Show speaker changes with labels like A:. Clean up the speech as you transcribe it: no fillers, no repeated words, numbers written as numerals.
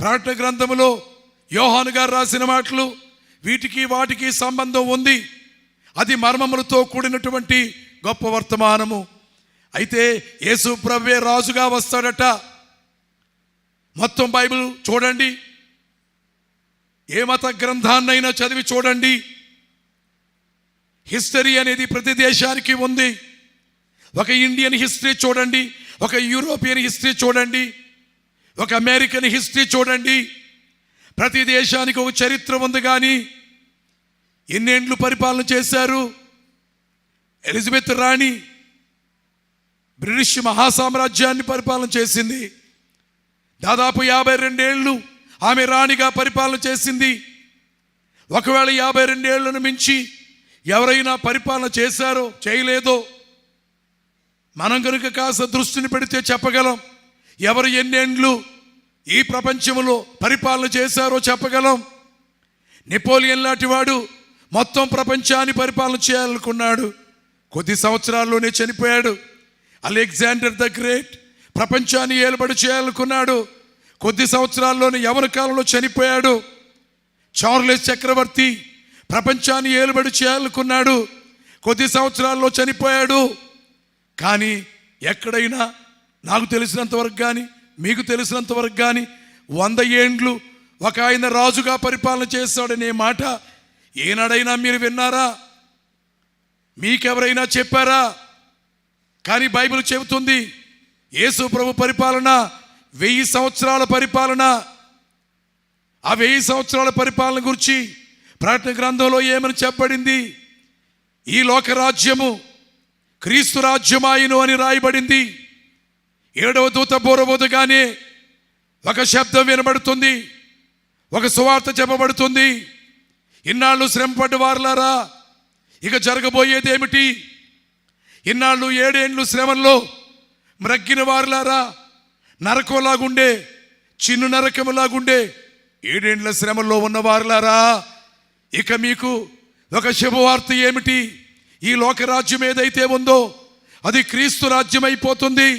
A: ప్రకటన గ్రంథములో యోహాను గారు రాసిన మాటలు, వీటికి వాటికి సంబంధం ఉంది. అది మర్మములతో కూడినటువంటి గొప్ప వర్తమానము. అయితే యేసు ప్రభువే రాజుగా వస్తాడట. మొత్తం బైబిల్ చూడండి, ఏ మత గ్రంథాన్నైనా చదివి చూడండి. హిస్టరీ అనేది ప్రతి దేశానికి ఉంది. ఒక ఇండియన్ హిస్టరీ చూడండి, ఒక యూరోపియన్ హిస్టరీ చూడండి, ఒక అమెరికన్ హిస్టరీ చూడండి. ప్రతి దేశానికి ఒక చరిత్ర ఉంది. కానీ ఎన్నేండ్లు పరిపాలన చేశారు? ఎలిజబెత్ రాణి బ్రిటిష్ మహాసామ్రాజ్యాన్ని పరిపాలన చేసింది. దాదాపు 52 ఏళ్ళు ఆమె రాణిగా పరిపాలన చేసింది. ఒకవేళ 52 ఏళ్లను మించి ఎవరైనా పరిపాలన చేశారో చేయలేదో మనం కనుక కాస్త దృష్టిని పెడితే చెప్పగలం. ఎవరు ఎన్నేండ్లు ఈ ప్రపంచంలో పరిపాలన చేశారో చెప్పగలం. నెపోలియన్ లాంటి వాడు మొత్తం ప్రపంచాన్ని పరిపాలన చేయాలనుకున్నాడు, కొద్ది సంవత్సరాల్లోనే చనిపోయాడు. అలెగ్జాండర్ ద గ్రేట్ ప్రపంచాన్ని ఏలుబడి చేయాలనుకున్నాడు, కొద్ది సంవత్సరాల్లోనే యవన కాలంలో చనిపోయాడు. చార్లెస్ చక్రవర్తి ప్రపంచాన్ని ఏలుబడి చేయాలనుకున్నాడు, కొద్ది సంవత్సరాల్లో చనిపోయాడు. కానీ ఎక్కడైనా నాకు తెలిసినంతవరకు కానీ మీకు తెలిసినంతవరకు కానీ 100 ఏండ్లు ఒక ఆయన రాజుగా పరిపాలన చేస్తాడనే మాట ఏనాడైనా మీరు విన్నారా? మీకెవరైనా చెప్పారా? కానీ బైబిల్ చెబుతుంది యేసు ప్రభు పరిపాలన 1000 సంవత్సరాల పరిపాలన. ఆ 1000 సంవత్సరాల పరిపాలన గురించి ప్రకటన గ్రంథంలో ఏమని చెప్పబడింది? ఈ లోక రాజ్యము క్రీస్తు రాజ్యమాయను అని రాయబడింది. 7వ దూత బోరబోదగానే ఒక శబ్దం వినబడుతుంది, ఒక సువార్త చెప్పబడుతుంది. ఇన్నాళ్ళు శ్రమపడ్డ వారులారా, ఇక జరగబోయేది ఏమిటి? ఇన్నాళ్ళు 7 ఏండ్లు శ్రమల్లో మ్రగ్గిన వారులారా, నరకంలాగుండే చిన్ను నరకములాగుండే 7 ఏండ్ల శ్రమల్లో ఉన్న వారులారా, ఇక మీకు ఒక శుభవార్త ఏమిటి? ఈ లోకరాజ్యం ఏదైతే ఉందో అది క్రీస్తు రాజ్యం అయిపోతుంది.